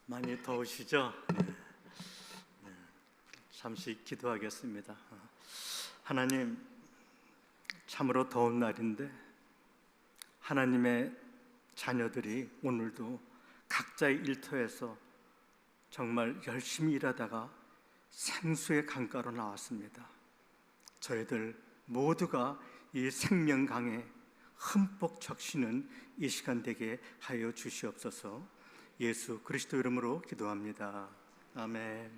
많이 더우시죠? 네. 잠시 기도하겠습니다. 하나님, 참으로 더운 날인데 하나님의 자녀들이 오늘도 각자의 일터에서 정말 열심히 일하다가 생수의 강가로 나왔습니다. 저희들 모두가 이 생명강에 흠뻑 적시는 이 시간 되게 하여 주시옵소서. 예수 그리스도 이름으로 기도합니다. 아멘.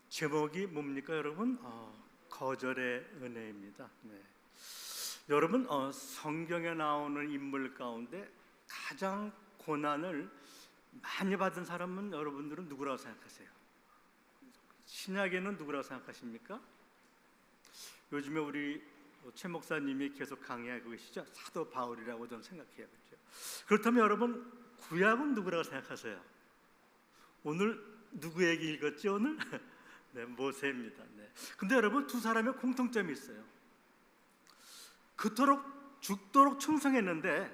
제목이 뭡니까 여러분? 거절의 은혜입니다. 네. 여러분, 성경에 나오는 인물 가운데 가장 고난을 많이 받은 사람은 여러분들은 누구라고 생각하세요? 신약에는 누구라고 생각하십니까? 요즘에 우리 최 목사님이 계속 강의하고 계시죠? 사도 바울이라고 저는 생각해요. 그렇죠? 그렇다면 여러분, 구약은 누구라고 생각하세요? 오늘 누구 얘기 읽었지 오늘? 네, 모세입니다. 네. 근데 여러분, 두 사람의 공통점이 있어요. 그토록 죽도록 충성했는데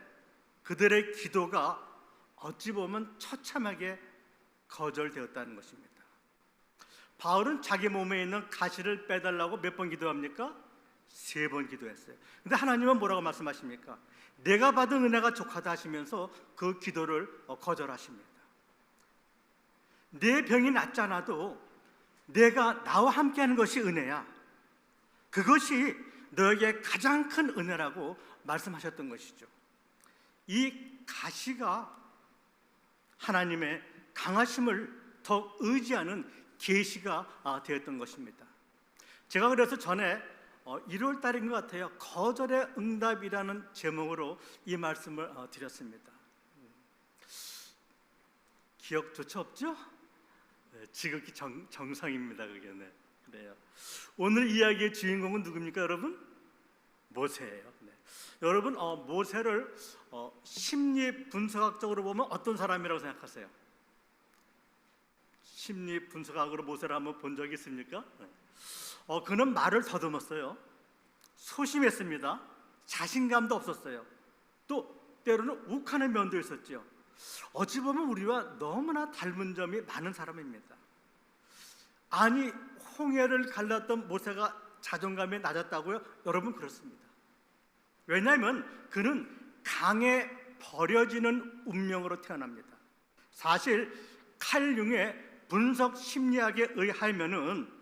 그들의 기도가 어찌 보면 처참하게 거절되었다는 것입니다. 바울은 자기 몸에 있는 가시를 빼달라고 몇 번 기도합니까? 3번 기도했어요. 근데 하나님은 뭐라고 말씀하십니까? 내가 받은 은혜가 족하다 하시면서 그 기도를 거절하십니다. 내 병이 낫지 않아도 내가 나와 함께하는 것이 은혜야. 그것이 너에게 가장 큰 은혜라고 말씀하셨던 것이죠. 이 가시가 하나님의 강하심을 더 의지하는 계시가 되었던 것입니다. 제가 그래서 전에 1월 달인 것 같아요. 거절의 응답이라는 제목으로 이 말씀을 드렸습니다. 기억조차 없죠? 네, 지극히 정상입니다. 그게. 네. 그래요. 오늘 이야기의 주인공은 누굽니까 여러분? 모세예요. 네. 여러분, 모세를 심리 분석학적으로 보면 어떤 사람이라고 생각하세요? 심리 분석학으로 모세를 한번 본 적이 있습니까? 네. 그는 말을 더듬었어요. 소심했습니다. 자신감도 없었어요. 또 때로는 욱하는 면도 있었죠. 어찌 보면 우리와 너무나 닮은 점이 많은 사람입니다. 아니, 홍해를 갈랐던 모세가 자존감이 낮았다고요? 여러분, 그렇습니다. 왜냐하면 그는 강에 버려지는 운명으로 태어납니다. 사실 칼 융의 분석 심리학에 의하면은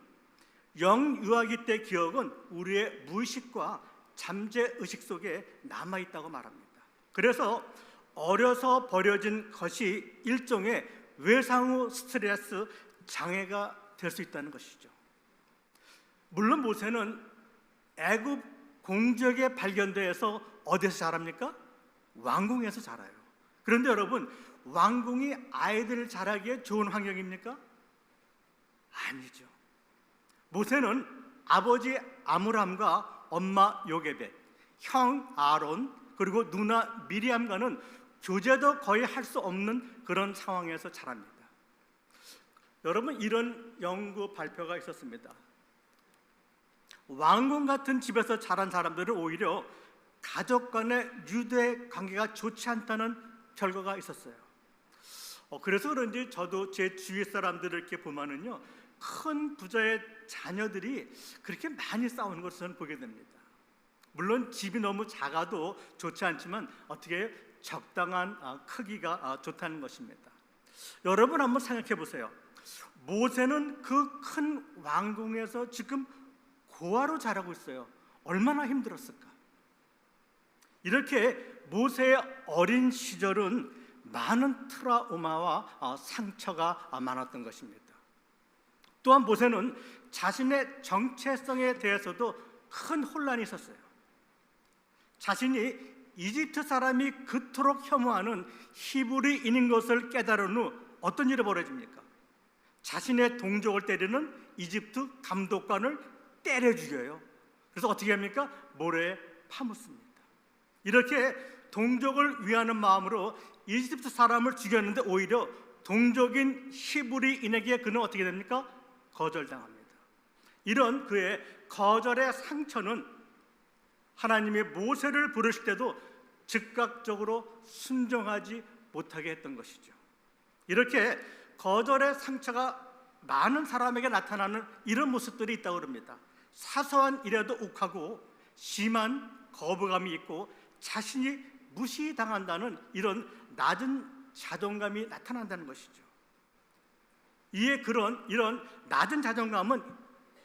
영유아기 때 기억은 우리의 무의식과 잠재의식 속에 남아있다고 말합니다. 그래서 어려서 버려진 것이 일종의 외상후 스트레스 장애가 될 수 있다는 것이죠. 물론 모세는 애굽 공적에 발견돼서 어디서 자랍니까? 왕궁에서 자라요. 그런데 여러분, 왕궁이 아이들을 자라기에 좋은 환경입니까? 아니죠. 모세는 아버지 아므람과 엄마 요게벳, 형 아론, 그리고 누나 미리암과는 교제도 거의 할 수 없는 그런 상황에서 자랍니다. 여러분, 이런 연구 발표가 있었습니다. 왕궁 같은 집에서 자란 사람들은 오히려 가족 간의 유대 관계가 좋지 않다는 결과가 있었어요. 그래서 그런지 저도 제 주위 사람들을 이렇게 보면은요, 큰 부자의 자녀들이 그렇게 많이 싸우는 것을 저는 보게 됩니다. 물론 집이 너무 작아도 좋지 않지만 어떻게 적당한 크기가 좋다는 것입니다. 여러분 한번 생각해 보세요. 모세는 그 큰 왕궁에서 지금 고아로 자라고 있어요. 얼마나 힘들었을까? 이렇게 모세의 어린 시절은 많은 트라우마와 상처가 많았던 것입니다. 또한 모세는 자신의 정체성에 대해서도 큰 혼란이 있었어요. 자신이 이집트 사람이 그토록 혐오하는 히브리인인 것을 깨달은 후 어떤 일이 벌어집니까? 자신의 동족을 때리는 이집트 감독관을 때려 죽여요. 그래서 어떻게 합니까? 모래에 파묻습니다. 이렇게 동족을 위하는 마음으로 이집트 사람을 죽였는데 오히려 동족인 히브리인에게 그는 어떻게 됩니까? 거절당합니다. 이런 그의 거절의 상처는 하나님이 모세를 부르실 때도 즉각적으로 순종하지 못하게 했던 것이죠. 이렇게 거절의 상처가 많은 사람에게 나타나는 이런 모습들이 있다고 합니다. 사소한 일에도 욱하고 심한 거부감이 있고 자신이 무시당한다는 이런 낮은 자존감이 나타난다는 것이죠. 이에 이런 낮은 자존감은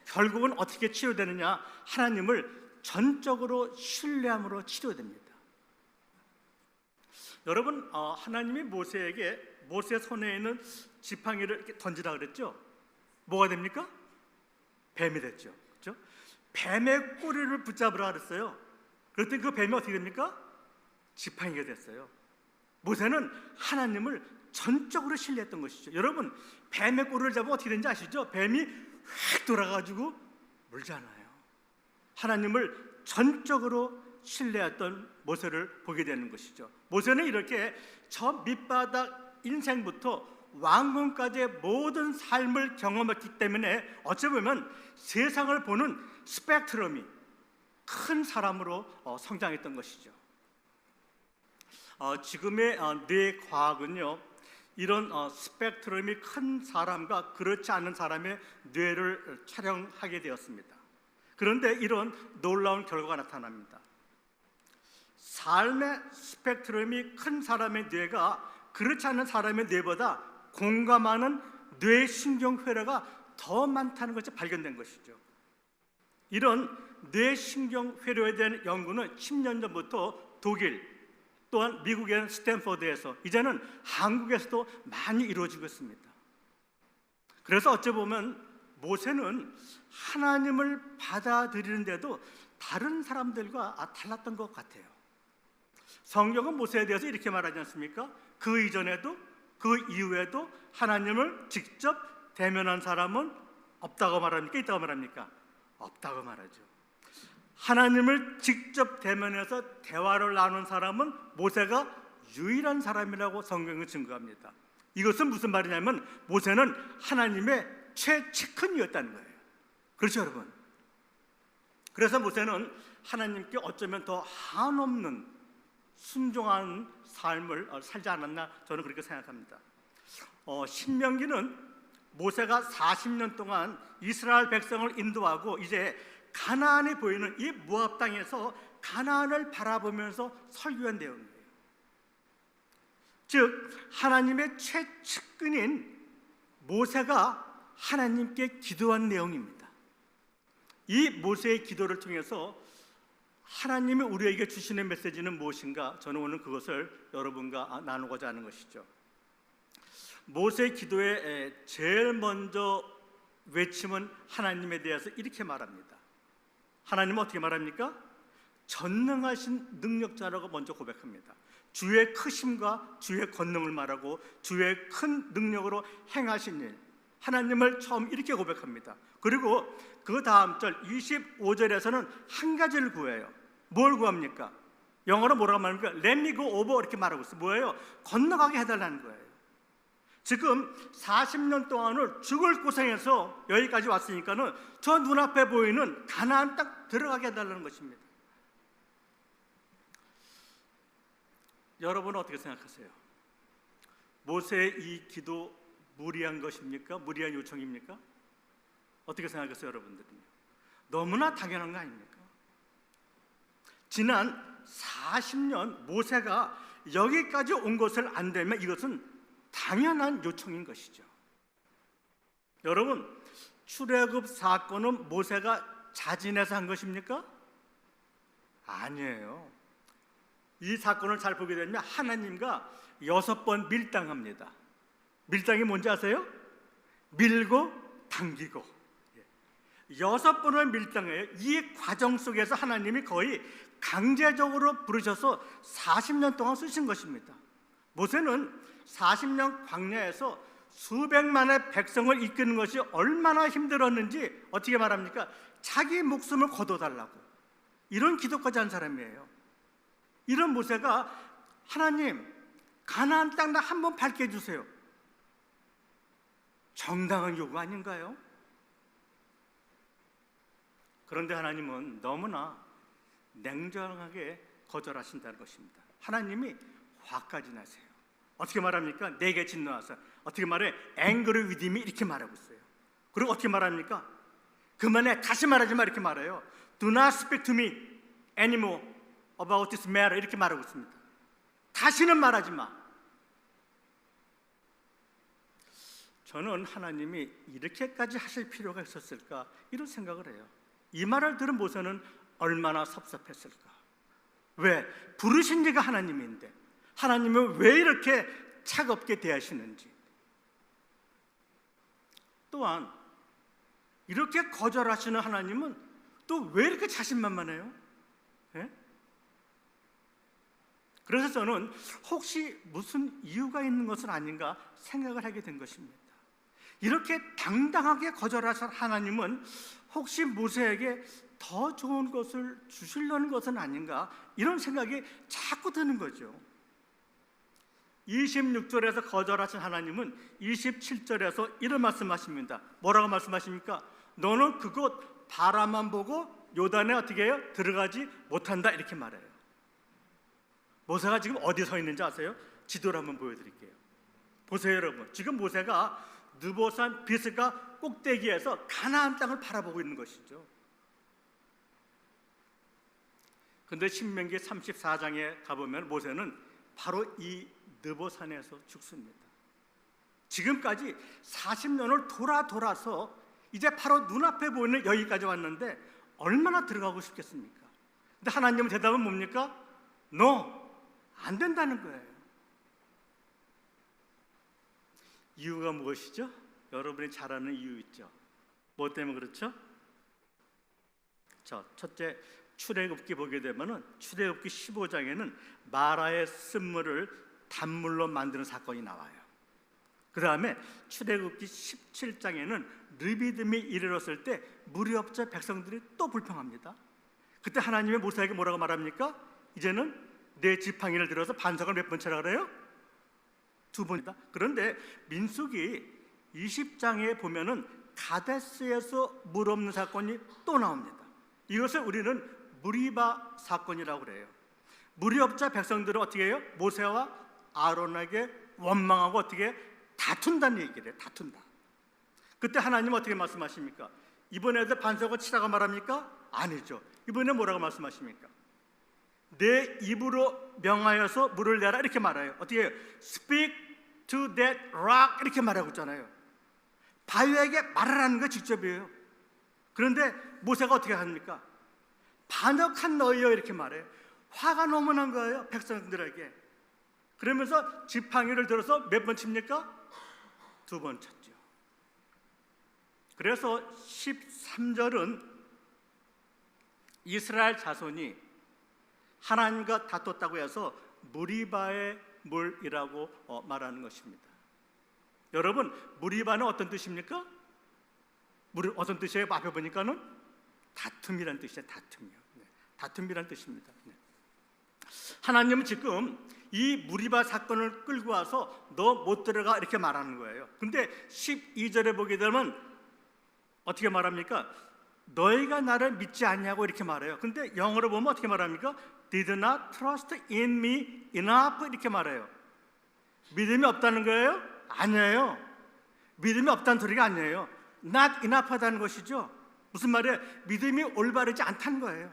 결국은 어떻게 치료되느냐? 하나님을 전적으로 신뢰함으로 치료됩니다. 여러분, 하나님이 모세에게 모세 손에 있는 지팡이를 이렇게 던지라 그랬죠? 뭐가 됩니까? 뱀이 됐죠. 그렇죠? 뱀의 꼬리를 붙잡으라 그랬어요. 그랬더니 그 뱀이 어떻게 됩니까? 지팡이가 됐어요. 모세는 하나님을 전적으로 신뢰했던 것이죠. 여러분, 뱀의 꼬리를 잡으면 어떻게 되는지 아시죠? 뱀이 휙 돌아가지고 물잖아요. 하나님을 전적으로 신뢰했던 모세를 보게 되는 것이죠. 모세는 이렇게 저 밑바닥 인생부터 왕궁까지의 모든 삶을 경험했기 때문에 어찌 보면 세상을 보는 스펙트럼이 큰 사람으로 성장했던 것이죠. 지금의 뇌 과학은요, 이런 스펙트럼이 큰 사람과 그렇지 않은 사람의 뇌를 촬영하게 되었습니다. 그런데 이런 놀라운 결과가 나타납니다. 삶의 스펙트럼이 큰 사람의 뇌가 그렇지 않은 사람의 뇌보다 공감하는 뇌신경회로가 더 많다는 것이 발견된 것이죠. 이런 뇌신경회로에 대한 연구는 10년 전부터 독일, 또한 미국의 스탠퍼드에서, 이제는 한국에서도 많이 이루어지고 있습니다. 그래서 어찌 보면 모세는 하나님을 받아들이는데도 다른 사람들과 달랐던 것 같아요. 성경은 모세에 대해서 이렇게 말하지 않습니까? 그 이전에도 그 이후에도 하나님을 직접 대면한 사람은 없다고 말합니까? 있다고 말합니까? 없다고 말하죠. 하나님을 직접 대면해서 대화를 나눈 사람은 모세가 유일한 사람이라고 성경은 증거합니다. 이것은 무슨 말이냐면 모세는 하나님의 최측근이었다는 거예요. 그렇죠, 여러분? 그래서 모세는 하나님께 어쩌면 더 한없는 순종하는 삶을 살지 않았나, 저는 그렇게 생각합니다. 신명기는 모세가 40년 동안 이스라엘 백성을 인도하고 이제 가나안이 보이는 이 모압 땅에서 가나안을 바라보면서 설교한 내용이에요. 즉 하나님의 최측근인 모세가 하나님께 기도한 내용입니다. 이 모세의 기도를 통해서 하나님이 우리에게 주시는 메시지는 무엇인가? 저는 오늘 그것을 여러분과 나누고자 하는 것이죠. 모세의 기도에 제일 먼저 외침은 하나님에 대해서 이렇게 말합니다. 하나님은 어떻게 말합니까? 전능하신 능력자라고 먼저 고백합니다. 주의 크심과 주의 권능을 말하고 주의 큰 능력으로 행하신 일, 하나님을 처음 이렇게 고백합니다. 그리고 그 다음 절 25절에서는 한 가지를 구해요. 뭘 구합니까? 영어로 뭐라고 말합니까? Let me go over 이렇게 말하고 있어요. 뭐예요? 건너가게 해달라는 거예요. 지금 40년 동안을 죽을 고생해서 여기까지 왔으니까는 저 눈앞에 보이는 가나안 땅 들어가게 해달라는 것입니다. 여러분은 어떻게 생각하세요? 모세의 이 기도 무리한 것입니까? 무리한 요청입니까? 어떻게 생각하세요, 여러분들은요? 너무나 당연한 거 아닙니까? 지난 40년 모세가 여기까지 온 것을 안다면 이것은 당연한 요청인 것이죠. 여러분, 출애굽 사건은 모세가 자진해서 한 것입니까? 아니에요. 이 사건을 잘 보게 되면 하나님과 6번 밀당합니다. 밀당이 뭔지 아세요? 밀고 당기고 6번을 밀당해요. 이 과정 속에서 하나님이 거의 강제적으로 부르셔서 40년 동안 쓰신 것입니다. 모세는 40년 광야에서 수백만의 백성을 이끄는 것이 얼마나 힘들었는지 어떻게 말합니까? 자기 목숨을 거둬달라고 이런 기도까지 한 사람이에요. 이런 모세가 하나님 가나안 땅 나 한번 밟게 해주세요. 정당한 요구 아닌가요? 그런데 하나님은 너무나 냉정하게 거절하신다는 것입니다. 하나님이 화까지 나세요. 어떻게 말합니까? 내게 진노하사. 어떻게 말해? Angry with me 이렇게 말하고 있어요. 그리고 어떻게 말합니까? 그만해, 다시 말하지 마 이렇게 말해요. Do not speak to me anymore about this matter 이렇게 말하고 있습니다. 다시는 말하지 마. 저는 하나님이 이렇게까지 하실 필요가 있었을까 이런 생각을 해요. 이 말을 들은 모세는 얼마나 섭섭했을까. 왜? 부르신 이가 하나님인데 하나님은 왜 이렇게 차갑게 대하시는지. 또한 이렇게 거절하시는 하나님은 또 왜 이렇게 자신만만해요? 예? 그래서 저는 혹시 무슨 이유가 있는 것은 아닌가 생각을 하게 된 것입니다. 이렇게 당당하게 거절하신 하나님은 혹시 모세에게 더 좋은 것을 주시려는 것은 아닌가 이런 생각이 자꾸 드는 거죠. 26절에서 거절하신 하나님은 27절에서 이런 말씀하십니다. 뭐라고 말씀하십니까? 너는 그곳 바라만 보고 요단에 어떻게 해요? 들어가지 못한다 이렇게 말해요. 모세가 지금 어디 서 있는지 아세요? 지도를 한번 보여드릴게요. 보세요 여러분. 지금 모세가 느보산 비스가 꼭대기에서 가나안 땅을 바라보고 있는 것이죠. 근데 신명기 34장에 가보면 모세는 바로 이 느보산에서 죽습니다. 지금까지 40년을 돌아서 이제 바로 눈앞에 보이는 여기까지 왔는데 얼마나 들어가고 싶겠습니까? 근데 하나님의 대답은 뭡니까? No, 안 된다는 거예요. 이유가 무엇이죠? 여러분이 잘 아는 이유 있죠? 뭐 때문에 그렇죠? 첫째, 출애굽기 보게 되면은 출애굽기 15장에는 마라의 쓴물을 단물로 만드는 사건이 나와요. 그 다음에 출애굽기 17장에는 르비딤이 이르렀을 때 물이 없자 백성들이 또 불평합니다. 그때 하나님의 모세에게 뭐라고 말합니까? 이제는 내 지팡이를 들어서 반석을 몇 번 쳐라 그래요? 2번이다. 그런데 민수기 20장에 보면은 가데스에서 물 없는 사건이 또 나옵니다. 이것을 우리는 무리바 사건이라고 그래요. 물이 없자 백성들은 어떻게 해요? 모세와 아론에게 원망하고 어떻게 다툰다는 얘기를 해요. 다툰다. 그때 하나님은 어떻게 말씀하십니까? 이번에도 반석을 치라고 말합니까? 아니죠. 이번에 뭐라고 말씀하십니까? 내 입으로 명하여서 물을 내라 이렇게 말해요. 어떻게 해요? Speak to that rock 이렇게 말하고 있잖아요. 바위에게 말하라는 거 직접이에요. 그런데 모세가 어떻게 합니까? 반역한 너희여 이렇게 말해요. 화가 너무 난 거예요 백성들에게. 그러면서 지팡이를 들어서 몇 번 칩니까? 2번 쳤죠. 그래서 13절은 이스라엘 자손이 하나님과 다퉜다고 해서 무리바의 물이라고 말하는 것입니다. 여러분, 무리바는 어떤 뜻입니까? 어떤 뜻이에요? 앞에 보니까는 다툼이라는 뜻이에요. 다툼이요. 다툼이라는 뜻입니다. 하나님은 지금 이 무리바 사건을 끌고 와서 너 못 들어가 이렇게 말하는 거예요. 근데 12절에 보게 되면 어떻게 말합니까? 너희가 나를 믿지 않냐고 이렇게 말해요. 근데 영어로 보면 어떻게 말합니까? Did not trust in me enough 이렇게 말해요. 믿음이 없다는 거예요? 아니에요. 믿음이 없다는 소리가 아니에요. Not enough 하다는 것이죠. 무슨 말이에요? 믿음이 올바르지 않다는 거예요.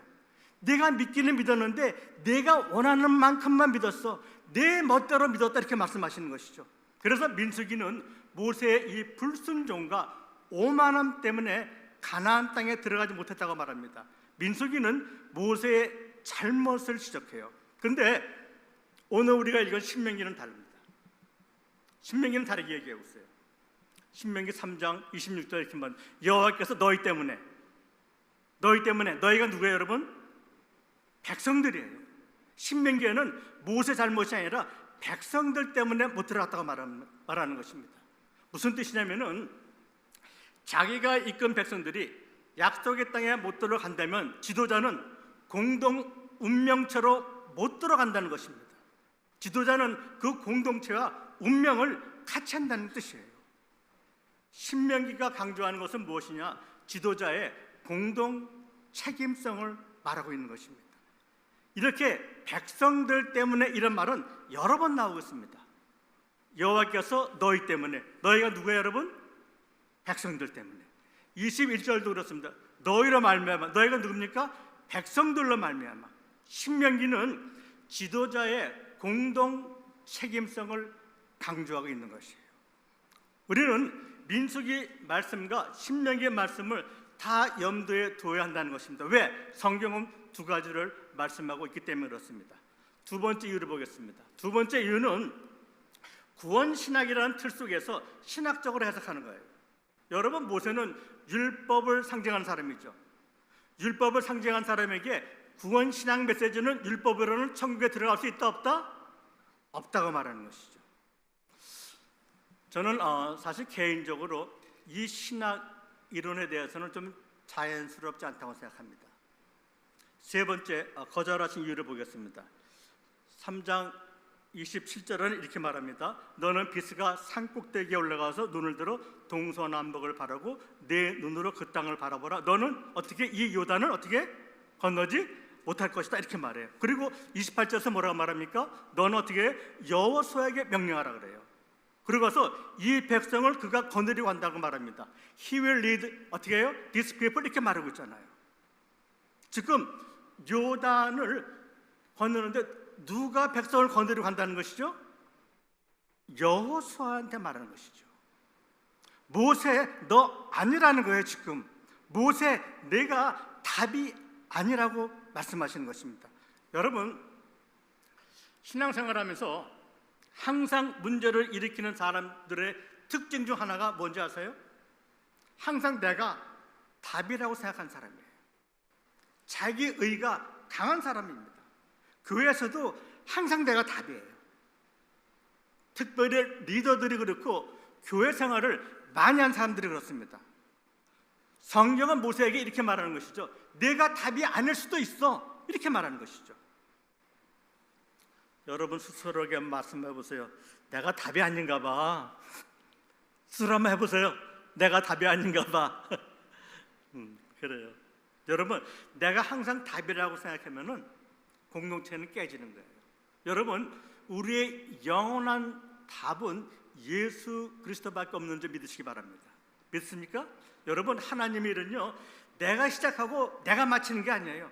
내가 믿기는 믿었는데 내가 원하는 만큼만 믿었어. 내 멋대로 믿었다 이렇게 말씀하시는 것이죠. 그래서 민수기는 모세의 이 불순종과 오만함 때문에 가나안 땅에 들어가지 못했다고 말합니다. 민수기는 모세의 잘못을 지적해요. 그런데 오늘 우리가 읽은 신명기는 다릅니다. 신명기는 다르게 얘기하고 있어요. 신명기 3장 26절 이렇게 말 여호와께서 너희 때문에 너희가 누구예요 여러분? 백성들이에요. 신명기에는 모세 잘못이 아니라 백성들 때문에 못 들어갔다고 말하는 것입니다. 무슨 뜻이냐면은 자기가 이끈 백성들이 약속의 땅에 못 들어간다면 지도자는 공동 운명체로 못 들어간다는 것입니다. 지도자는 그 공동체와 운명을 같이 한다는 뜻이에요. 신명기가 강조하는 것은 무엇이냐? 지도자의 공동 책임성을 말하고 있는 것입니다. 이렇게 백성들 때문에 이런 말은 여러 번 나오고 있습니다. 여호와께서 너희 때문에, 너희가 누구예요 여러분? 백성들 때문에. 21절도 그렇습니다. 너희로 말미암아, 너희가 누굽니까? 백성들로 말미암아. 신명기는 지도자의 공동 책임성을 강조하고 있는 것이에요. 우리는 민수기 말씀과 신명기의 말씀을 다 염두에 둬야 한다는 것입니다. 왜? 성경은 두 가지를 말씀하고 있기 때문에 그렇습니다. 두 번째 이유를 보겠습니다. 두 번째 이유는 구원신학이라는 틀 속에서 신학적으로 해석하는 거예요. 여러분, 모세는 율법을 상징하는 사람이죠. 율법을 상징한 사람에게 구원신학 메시지는 율법으로는 천국에 들어갈 수 있다 없다? 없다고 말하는 것이죠. 저는 사실 개인적으로 이 신학 이론에 대해서는 좀 자연스럽지 않다고 생각합니다. 세 번째, 거절하신 이유를 보겠습니다. 3장 27절은 이렇게 말합니다. 너는 비스가 산꼭대기에 올라가서 눈을 들어 동서남북을 바라고 내 눈으로 그 땅을 바라보라. 너는 어떻게 이 요단을 어떻게 건너지 못할 것이다, 이렇게 말해요. 그리고 28절에서 뭐라고 말합니까? 너는 어떻게 여호수아에게 명령하라 그래요. 그리고 가서 이 백성을 그가 거느리고 간다고 말합니다. He will lead 어떻게 해요? These people, 이렇게 말하고 있잖아요. 지금 요단을 건너는데 누가 백성을 거느리고 간다는 것이죠? 여호수아한테 말하는 것이죠. 모세, 너 아니라는 거예요. 지금 모세, 내가 답이 아니라고 말씀하시는 것입니다. 여러분, 신앙생활하면서 항상 문제를 일으키는 사람들의 특징 중 하나가 뭔지 아세요? 항상 내가 답이라고 생각한 사람이에요. 자기 의가 강한 사람입니다. 교회에서도 항상 내가 답이에요. 특별히 리더들이 그렇고 교회 생활을 많이 한 사람들이 그렇습니다. 성경은 모세에게 이렇게 말하는 것이죠. 내가 답이 아닐 수도 있어, 이렇게 말하는 것이죠. 여러분 스스로에게 말씀해 보세요. 내가 답이 아닌가 봐. 스스로 한번 해보세요. 내가 답이 아닌가 봐. 그래요. 여러분, 내가 항상 답이라고 생각하면은 공동체는 깨지는 거예요. 여러분, 우리의 영원한 답은 예수 그리스도밖에 없는 줄 믿으시기 바랍니다. 믿습니까? 여러분, 하나님의 일은요, 내가 시작하고 내가 마치는 게 아니에요.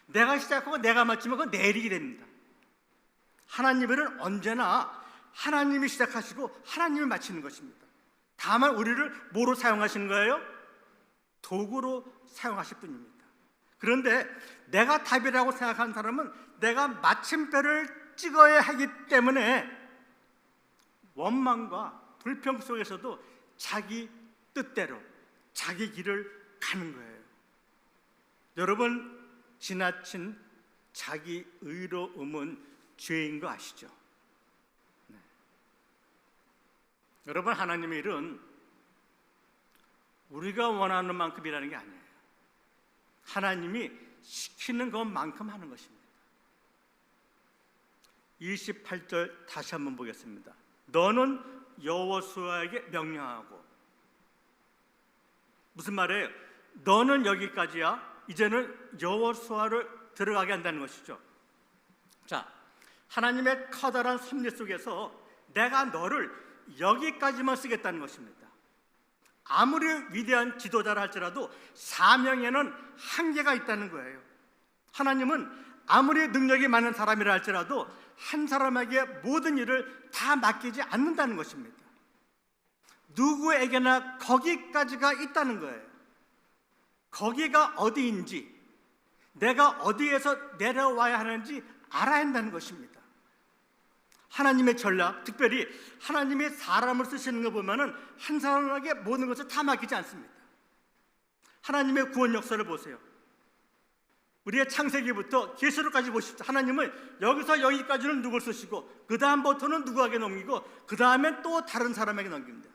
내가 시작하고 내가 마치면 그건 내 일이 됩니다. 하나님의 일은 언제나 하나님이 시작하시고 하나님이 마치는 것입니다. 다만 우리를 뭐로 사용하시는 거예요? 도구로 사용하실 뿐입니다. 그런데 내가 답이라고 생각하는 사람은 내가 마침표를 찍어야 하기 때문에 원망과 불평 속에서도 자기 뜻대로 자기 길을 가는 거예요. 여러분, 지나친 자기 의로움은 죄인 거 아시죠? 네. 여러분, 하나님의 일은 우리가 원하는 만큼 일하는 게 아니에요. 하나님이 시키는 것만큼 하는 것입니다. 28절 다시 한번 보겠습니다. 너는 여호수아에게 명령하고. 무슨 말이에요? 너는 여기까지야. 이제는 여호수아를 들어가게 한다는 것이죠. 자, 하나님의 커다란 섭리 속에서 내가 너를 여기까지만 쓰겠다는 것입니다. 아무리 위대한 지도자라 할지라도 사명에는 한계가 있다는 거예요. 하나님은 아무리 능력이 많은 사람이라 할지라도 한 사람에게 모든 일을 다 맡기지 않는다는 것입니다. 누구에게나 거기까지가 있다는 거예요. 거기가 어디인지, 내가 어디에서 내려와야 하는지 알아야 한다는 것입니다. 하나님의 전략, 특별히 하나님의 사람을 쓰시는 거 보면은 한 사람에게 모든 것을 다 맡기지 않습니다. 하나님의 구원 역사를 보세요. 우리의 창세기부터 계시록까지 보십시오. 하나님은 여기서 여기까지는 누굴 쓰시고 그 다음부터는 누구에게 넘기고 그 다음엔 또 다른 사람에게 넘깁니다.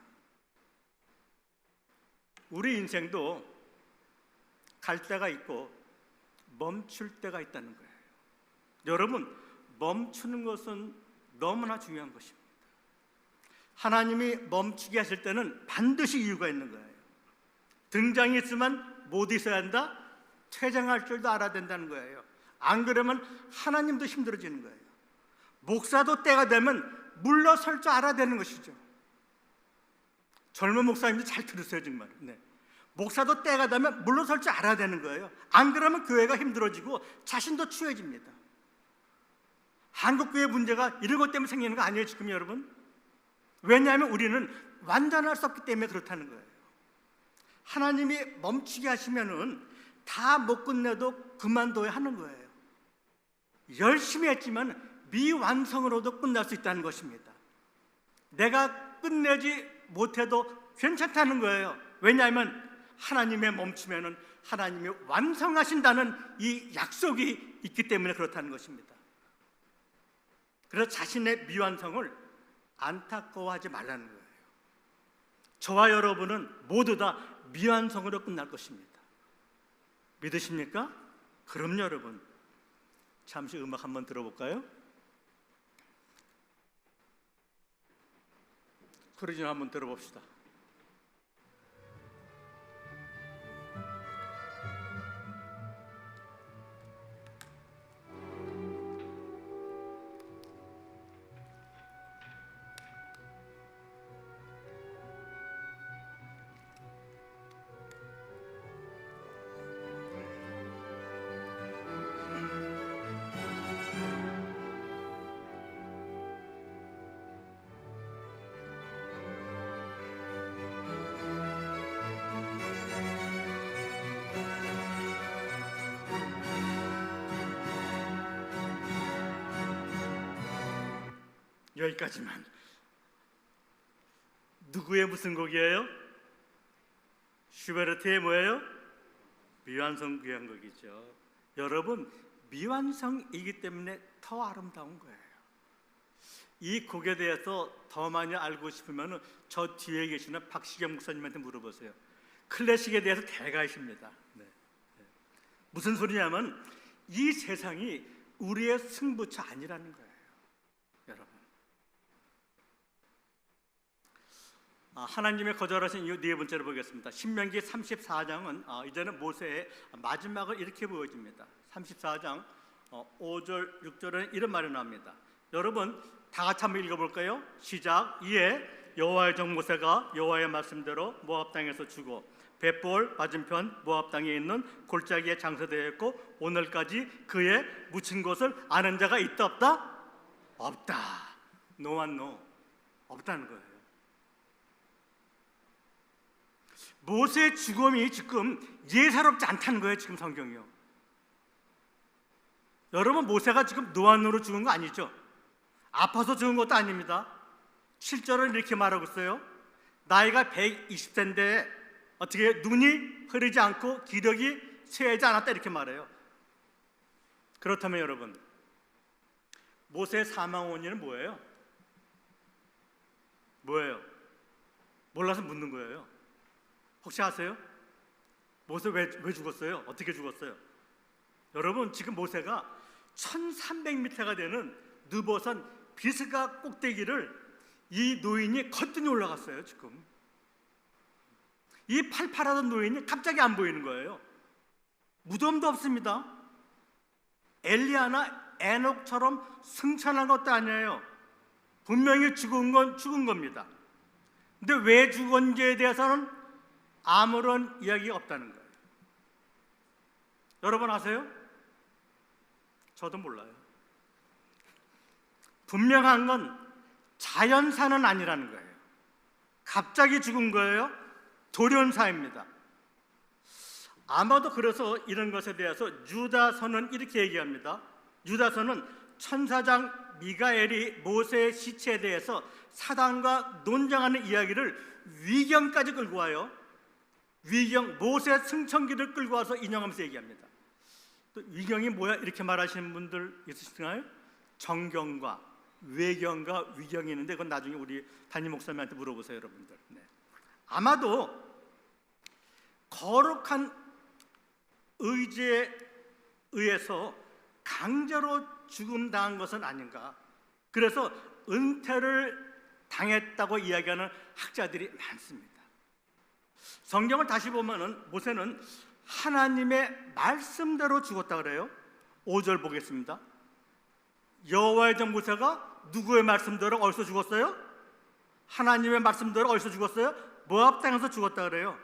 우리 인생도 갈 때가 있고 멈출 때가 있다는 거예요. 여러분, 멈추는 것은 너무나 중요한 것입니다. 하나님이 멈추게 하실 때는 반드시 이유가 있는 거예요. 등장이 있으면 못 있어야 한다? 퇴장할 줄도 알아야 된다는 거예요. 안 그러면 하나님도 힘들어지는 거예요. 목사도 때가 되면 물러설 줄 알아야 되는 것이죠. 젊은 목사님들 잘 들으세요, 정말. 네. 목사도 때가 되면 물러설 줄 알아야 되는 거예요. 안 그러면 교회가 힘들어지고 자신도 추해집니다. 한국교회 문제가 이런 것 때문에 생기는 거 아니에요, 지금 여러분? 왜냐하면 우리는 완전할 수 없기 때문에 그렇다는 거예요. 하나님이 멈추게 하시면은 다 못 끝내도 그만둬야 하는 거예요. 열심히 했지만 미완성으로도 끝날 수 있다는 것입니다. 내가 끝내지 못해도 괜찮다는 거예요. 왜냐하면 하나님의 멈추면은 하나님이 완성하신다는 이 약속이 있기 때문에 그렇다는 것입니다. 그래서 자신의 미완성을 안타까워하지 말라는 거예요. 저와 여러분은 모두 다 미완성으로 끝날 것입니다. 믿으십니까? 그럼요, 여러분. 잠시 음악 한번 들어볼까요? 소리 좀 한번 들어봅시다. 여기까지만. 누구의 무슨 곡이에요? 슈베르트의 뭐예요? 미완성 귀한곡이죠. 여러분, 미완성이기 때문에 더 아름다운 거예요. 이 곡에 대해서 더 많이 알고 싶으면 저 뒤에 계시는 박시경 목사님한테 물어보세요. 클래식에 대해서 대가이십니다. 네. 무슨 소리냐면 이 세상이 우리의 승부처 아니라는 거예요, 여러분. 하나님의 거절하신 이유 네 번째로 보겠습니다. 신명기 34장은 이제는 모세의 마지막을 이렇게 보여줍니다. 34장 5절 6절은 이런 말이 나옵니다. 여러분 다 같이 한번 읽어볼까요? 시작. 이에 여호와의 종 모세가 여호와의 말씀대로 모압 땅에서 죽어 벳볼 맞은편 모압 땅에 있는 골짜기에 장사되었고 오늘까지 그의 묻힌 곳을 아는 자가 있다 없다? 없다. 노한 노. 없다는 거예요. 모세의 죽음이 지금 예사롭지 않다는 거예요, 지금 성경이요. 여러분, 모세가 지금 노안으로 죽은 거 아니죠? 아파서 죽은 것도 아닙니다. 7절은 이렇게 말하고 있어요. 나이가 120세인데 어떻게 눈이 흐르지 않고 기력이 쇠하지 않았다 이렇게 말해요. 그렇다면 여러분, 모세의 사망 원인은 뭐예요? 뭐예요? 몰라서 묻는 거예요. 혹시 아세요? 모세 왜 죽었어요? 어떻게 죽었어요? 여러분, 지금 모세가 1300m가 되는 느보산 비스가 꼭대기를 이 노인이 거뜬히 올라갔어요. 지금 이 팔팔하던 노인이 갑자기 안 보이는 거예요. 무덤도 없습니다. 엘리야나 에녹처럼 승천한 것도 아니에요. 분명히 죽은 건 죽은 겁니다. 근데 왜 죽은지에 대해서는 아무런 이야기가 없다는 거예요. 여러분 아세요? 저도 몰라요. 분명한 건 자연사는 아니라는 거예요. 갑자기 죽은 거예요. 돌연사입니다. 아마도 그래서 이런 것에 대해서 유다서는 이렇게 얘기합니다. 유다서는 천사장 미가엘이 모세의 시체에 대해서 사단과 논쟁하는 이야기를 위경까지 끌고 와요. 위경, 모세 승천기를 끌고 와서 인용하면서 얘기합니다. 또 위경이 뭐야? 이렇게 말하시는 분들 있으신가요? 정경과 외경과 위경이 있는데 그건 나중에 우리 담임 목사님한테 물어보세요, 여러분들. 네. 아마도 거룩한 의지에 의해서 강제로 죽음당한 것은 아닌가. 그래서 은퇴를 당했다고 이야기하는 학자들이 많습니다. 성경을 다시 보면은 모세는 하나님의 말씀대로 죽었다 그래요. 5절 보겠습니다. 여호와의 종 모세가 누구의 말씀대로 어디서 죽었어요? 하나님의 말씀대로 어디서 죽었어요? 모압 땅에서 죽었다 그래요.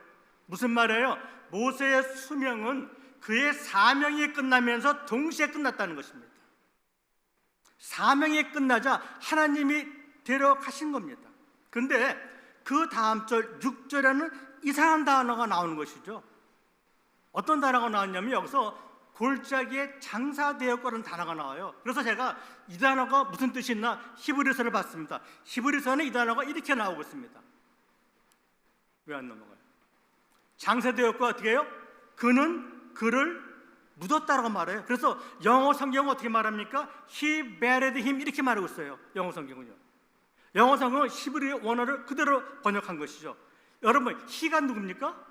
무슨 말이에요? 모세의 수명은 그의 사명이 끝나면서 동시에 끝났다는 것입니다. 사명이 끝나자 하나님이 데려가신 겁니다. 근데 그 다음 절 6절에는 이상한 단어가 나오는 것이죠. 어떤 단어가 나왔냐면 여기서 골짜기에 장사되었거라는 단어가 나와요. 그래서 제가 이 단어가 무슨 뜻이 있나 히브리서를 봤습니다. 히브리서는 이 단어가 이렇게 나오고 있습니다. 왜 안 넘어가요? 장사되었고 어떻게 해요? 그는 그를 묻었다라고 말해요. 그래서 영어 성경은 어떻게 말합니까? He buried him 이렇게 말하고 있어요. 영어 성경은요. 영어 성경은 히브리 원어를 그대로 번역한 것이죠. 여러분, he가 누굽니까?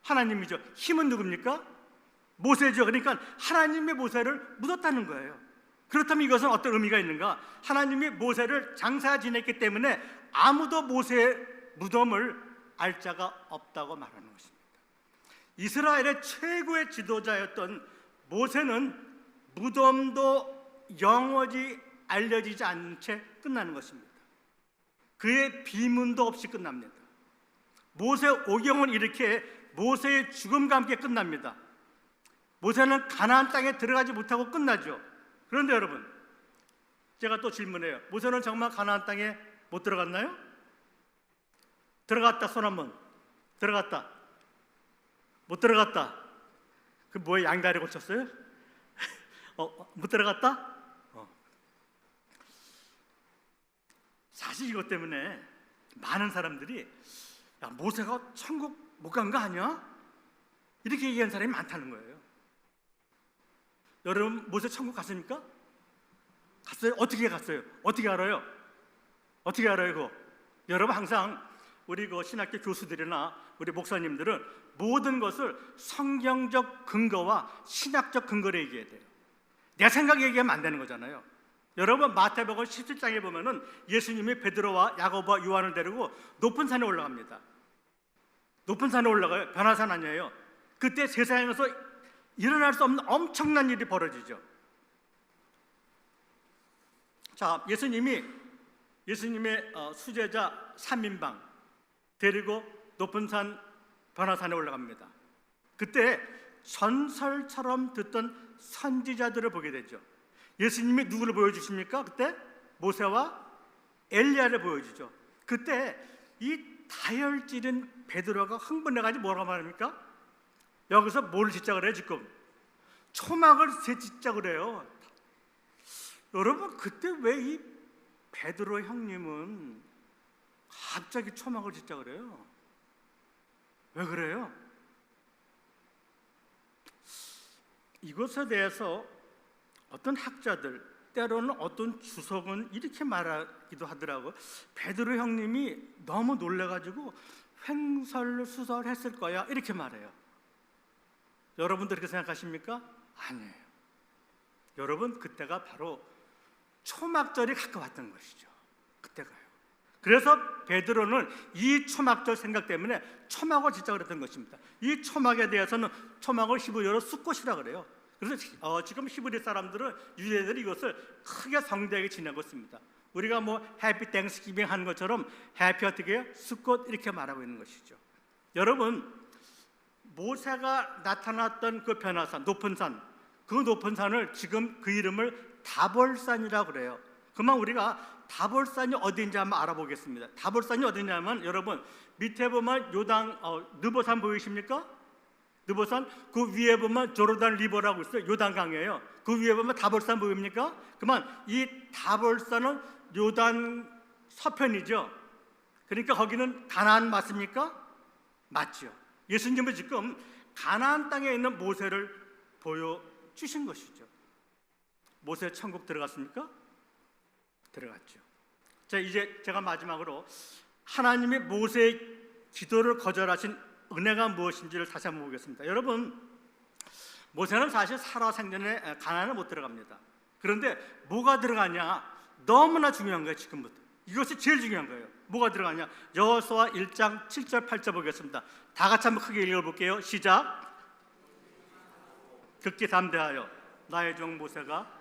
하나님이죠. 힘은 누굽니까? 모세죠. 그러니까 하나님의 모세를 묻었다는 거예요. 그렇다면 이것은 어떤 의미가 있는가? 하나님이 모세를 장사 지냈기 때문에 아무도 모세의 무덤을 알 자가 없다고 말하는 것입니다. 이스라엘의 최고의 지도자였던 모세는 무덤도 영원히 알려지지 않은 채 끝나는 것입니다. 그의 비문도 없이 끝납니다. 모세 오경은 이렇게 모세의 죽음과 함께 끝납니다. 모세는 가나안 땅에 들어가지 못하고 끝나죠. 그런데 여러분, 제가 또 질문해요. 모세는 정말 가나안 땅에 못 들어갔나요? 들어갔다. 손 한번. 들어갔다. 못 들어갔다. 그 뭐에 양다리 고쳤어요? 못 들어갔다? 사실 이것 때문에 많은 사람들이 야, 모세가 천국 못 간 거 아니야? 이렇게 얘기하는 사람이 많다는 거예요. 여러분, 모세 천국 갔습니까? 갔어요? 어떻게 갔어요? 어떻게 알아요? 어떻게 알아요, 그거? 여러분, 항상 우리 그 신학교 교수들이나 우리 목사님들은 모든 것을 성경적 근거와 신학적 근거로 얘기해야 돼요. 내 생각 얘기하면 안 되는 거잖아요. 여러분, 마태복음 17장에 보면은 예수님이 베드로와 야고보와 요한을 데리고 높은 산에 올라갑니다. 높은 산에 올라가요. 변화산 아니에요. 그때 세상에서 일어날 수 없는 엄청난 일이 벌어지죠. 자, 예수님의 수제자 3인방 데리고 높은 산 변화산에 올라갑니다. 그때 전설처럼 듣던 선지자들을 보게 되죠. 예수님이 누구를 보여주십니까? 그때 모세와 엘리야를 보여주죠. 그때 이 다혈질인 베드로가 흥분해가지고 뭐라고 말합니까? 여기서 뭘 짓자 그래요? 지금 초막을 짓자 그래요. 여러분, 그때 왜 이 베드로 형님은 갑자기 초막을 짓자 그래요? 왜 그래요? 이것에 대해서 어떤 학자들, 때로는 어떤 주석은 이렇게 말하기도 하더라고요. 베드로 형님이 너무 놀래가지고 횡설수설했을 거야 이렇게 말해요. 여러분들 그렇게 생각하십니까? 아니에요. 여러분, 그때가 바로 초막절이 가까웠던 것이죠. 그때가요. 그래서 베드로는 이 초막절 생각 때문에 초막을 짓자 그랬던 것입니다. 이 초막에 대해서는 초막을 히브리어로 숫꽃이라 그래요. 그래서 지금 히브리 사람들은 유대인들이 이것을 크게 성대하게 지내고 있습니다. 우리가 뭐 해피 땡스기빙 하는 것처럼 해피 어떻게 해요? 숫꽃 이렇게 말하고 있는 것이죠. 여러분, 모세가 나타났던 그 변화산, 높은 산, 그 높은 산을 지금 그 이름을 다볼산이라고 그래요. 그러면 우리가 다볼산이 어디인지 한번 알아보겠습니다. 다볼산이 어디냐면 여러분, 밑에 보면 느보산 보이십니까? 느보산, 그 위에 보면 조르단 리버라고 있어요. 요단강이에요. 그 위에 보면 다볼산 보입니까? 그러면 이 다볼산은 요단 서편이죠. 그러니까 거기는 가나안 맞습니까? 맞죠. 예수님은 지금 가나안 땅에 있는 모세를 보여주신 것이죠. 모세 천국 들어갔습니까? 들어갔죠. 자, 이제 제가 마지막으로 하나님이 모세의 기도를 거절하신 은혜가 무엇인지를 다시 한번 보겠습니다. 여러분, 모세는 사실 살아생전에 가나안을 못 들어갑니다. 그런데 뭐가 들어가냐? 너무나 중요한 거예요. 지금부터 이것이 제일 중요한 거예요. 뭐가 들어가냐? 여호수아 1장 7절 8절 보겠습니다. 다 같이 한번 크게 읽어볼게요. 시작. 극기 담대하여 나의 종 모세가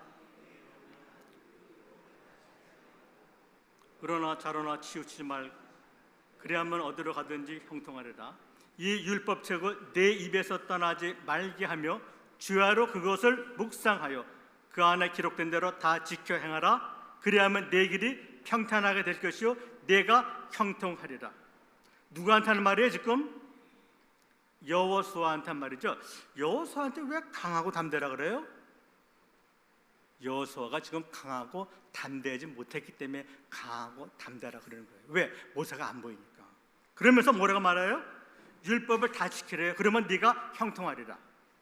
그러나 자로나 치우치지 말 그래야만 어디로 가든지 형통하리라. 이 율법책을 내 입에서 떠나지 말게 하며 주야로 그것을 묵상하여 그 안에 기록된 대로 다 지켜 행하라. 그래야만 내 길이 평탄하게 될 것이요 내가 형통하리라. 누구한테 하는 말이에요 지금? 여호수아한테 한 말이죠. 여호수아한테 왜 강하고 담대라 그래요? 여호수아가 지금 강하고 담대하지 못했기 때문에 강하고 담대라 그러는 거예요. 왜? 모세가 안 보이니까. 그러면서 뭐라고 말해요? 율법을 다 지키래요. 그러면 네가 형통하리라.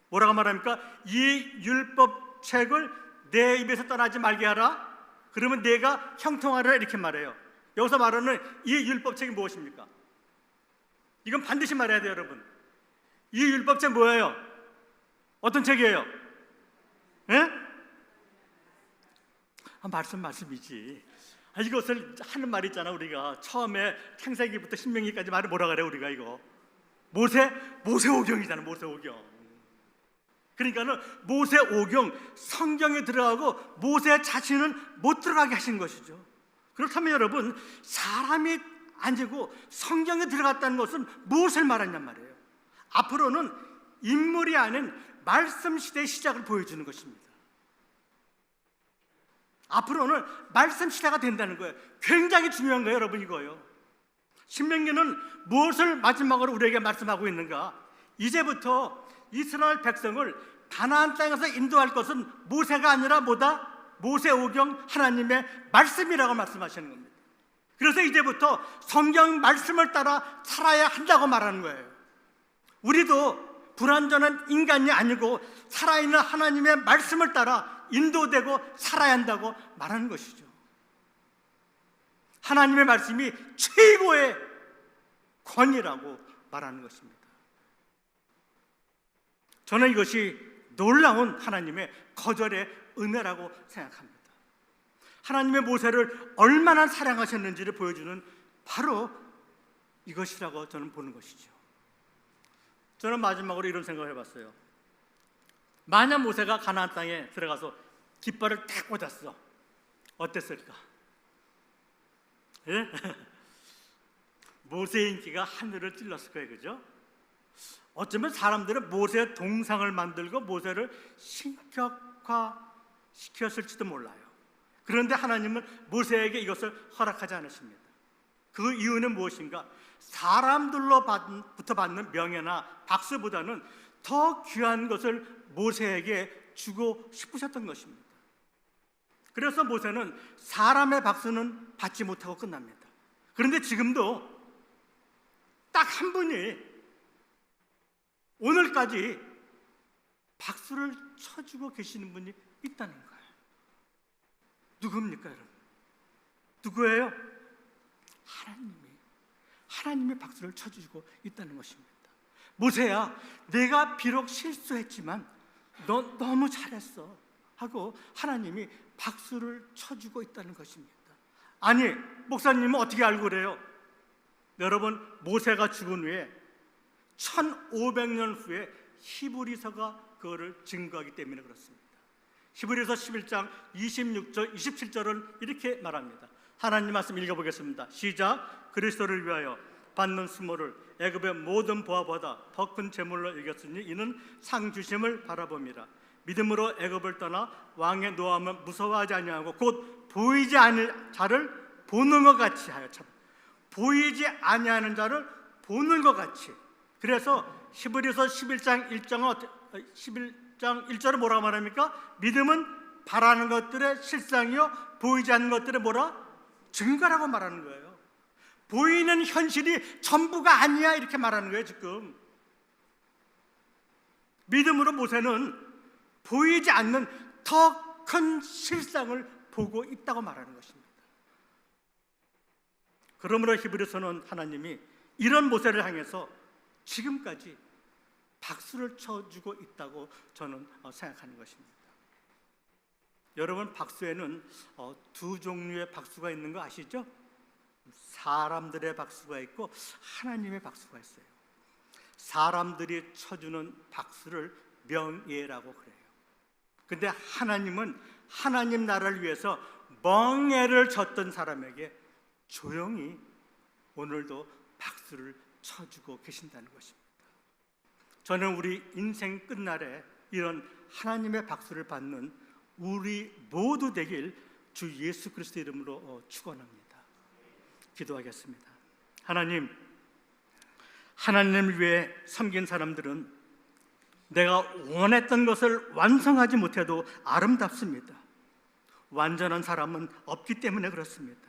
뭐라고 말합니까? 이 율법책을 내 입에서 떠나지 말게 하라. 그러면 내가 형통하리라 이렇게 말해요. 여기서 말하는 이 율법책이 무엇입니까? 이건 반드시 말해야 돼요 여러분. 이 율법책 뭐예요? 어떤 책이에요? 예? 말씀이지. 이것을 하는 말이 있잖아. 우리가 처음에 창세기부터 신명기까지 말을 뭐라 그래 우리가 이거 모세오경이잖아. 모세오경. 그러니까는 모세오경 성경에 들어가고 모세 자신은 못 들어가게 하신 것이죠. 그렇다면 여러분 사람이 아니고 성경에 들어갔다는 것은 무엇을 말하냔 말이에요. 앞으로는 인물이 아닌 말씀 시대의 시작을 보여주는 것입니다. 앞으로는 말씀 시대가 된다는 거예요. 굉장히 중요한 거예요 여러분. 이거요. 신명기는 무엇을 마지막으로 우리에게 말씀하고 있는가? 이제부터 이스라엘 백성을 가나안 땅에서 인도할 것은 모세가 아니라 뭐다? 모세오경 하나님의 말씀이라고 말씀하시는 겁니다. 그래서 이제부터 성경 말씀을 따라 살아야 한다고 말하는 거예요. 우리도 불완전한 인간이 아니고 살아있는 하나님의 말씀을 따라 인도되고 살아야 한다고 말하는 것이죠. 하나님의 말씀이 최고의 권위라고 말하는 것입니다. 저는 이것이 놀라운 하나님의 거절의 은혜라고 생각합니다. 하나님의 모세를 얼마나 사랑하셨는지를 보여주는 바로 이것이라고 저는 보는 것이죠. 저는 마지막으로 이런 생각을 해봤어요. 만약 모세가 가나안 땅에 들어가서 깃발을 딱 꽂았어. 어땠을까? 예? 모세의 인기가 하늘을 찔렀을 거예요. 그죠? 어쩌면 사람들은 모세의 동상을 만들고 모세를 신격화시켰을지도 몰라요. 그런데 하나님은 모세에게 이것을 허락하지 않으십니다. 그 이유는 무엇인가? 사람들로부터 받는 명예나 박수보다는 더 귀한 것을 모세에게 주고 싶으셨던 것입니다. 그래서 모세는 사람의 박수는 받지 못하고 끝납니다. 그런데 지금도 딱 한 분이 오늘까지 박수를 쳐주고 계시는 분이 있다는 거예요. 누굽니까 여러분? 누구예요? 하나님이 박수를 쳐주고 있다는 것입니다. 모세야, 내가 비록 실수했지만 너 너무 잘했어 하고 하나님이 박수를 쳐주고 있다는 것입니다. 아니, 목사님은 어떻게 알고 그래요? 여러분, 모세가 죽은 후에 1500년 후에 히브리서가 그거를 증거하기 때문에 그렇습니다. 히브리서 11장 26절 27절은 이렇게 말합니다. 하나님 말씀 읽어보겠습니다. 시작. 그리스도를 위하여 받는 수모를 애굽의 모든 보화보다 더 큰 재물로 여겼으니 이는 상 주심을 바라봅니다. 믿음으로 애굽을 떠나 왕의 노함을 무서워하지 아니하고 곧 보이지 않을 자를 보는 것 같이 하여. 보이지 아니하는 자를 보는 것 같이. 그래서 히브리서 11장 1절은 뭐라고 말합니까? 믿음은 바라는 것들의 실상이요 보이지 않는 것들의 뭐라? 증거라고 말하는 거예요. 보이는 현실이 전부가 아니야 이렇게 말하는 거예요. 지금 믿음으로 모세는 보이지 않는 더 큰 실상을 보고 있다고 말하는 것입니다. 그러므로 히브리서는 하나님이 이런 모세를 향해서 지금까지 박수를 쳐주고 있다고 저는 생각하는 것입니다. 여러분, 박수에는 두 종류의 박수가 있는 거 아시죠? 사람들의 박수가 있고 하나님의 박수가 있어요. 사람들이 쳐주는 박수를 명예라고 그래요. 근데 하나님은 하나님 나라를 위해서 멍에를 졌던 사람에게 조용히 오늘도 박수를 쳐주고 계신다는 것입니다. 저는 우리 인생 끝날에 이런 하나님의 박수를 받는 우리 모두 되길 주 예수 그리스도 이름으로 축원합니다. 기도하겠습니다. 하나님, 하나님을 위해 섬긴 사람들은 내가 원했던 것을 완성하지 못해도 아름답습니다. 완전한 사람은 없기 때문에 그렇습니다.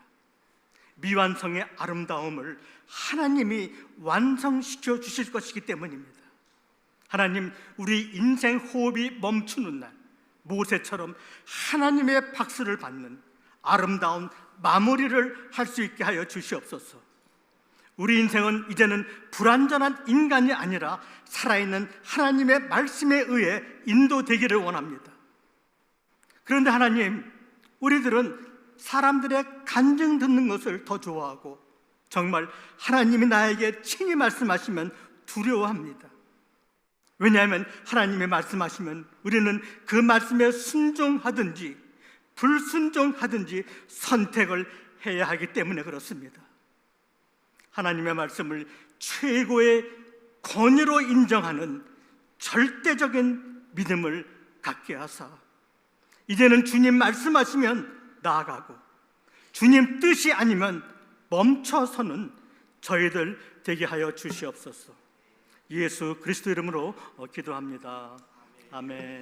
미완성의 아름다움을 하나님이 완성시켜 주실 것이기 때문입니다. 하나님, 우리 인생 호흡이 멈추는 날 모세처럼 하나님의 박수를 받는 아름다운 마무리를 할 수 있게 하여 주시옵소서. 우리 인생은 이제는 불완전한 인간이 아니라 살아있는 하나님의 말씀에 의해 인도되기를 원합니다. 그런데 하나님, 우리들은 사람들의 간증 듣는 것을 더 좋아하고 정말 하나님이 나에게 친히 말씀하시면 두려워합니다. 왜냐하면 하나님이 말씀하시면 우리는 그 말씀에 순종하든지 불순종하든지 선택을 해야 하기 때문에 그렇습니다. 하나님의 말씀을 최고의 권위로 인정하는 절대적인 믿음을 갖게 하사 이제는 주님 말씀하시면 나아가고 주님 뜻이 아니면 멈춰서는 저희들 되게 하여 주시옵소서. 예수 그리스도 이름으로 기도합니다. 아멘.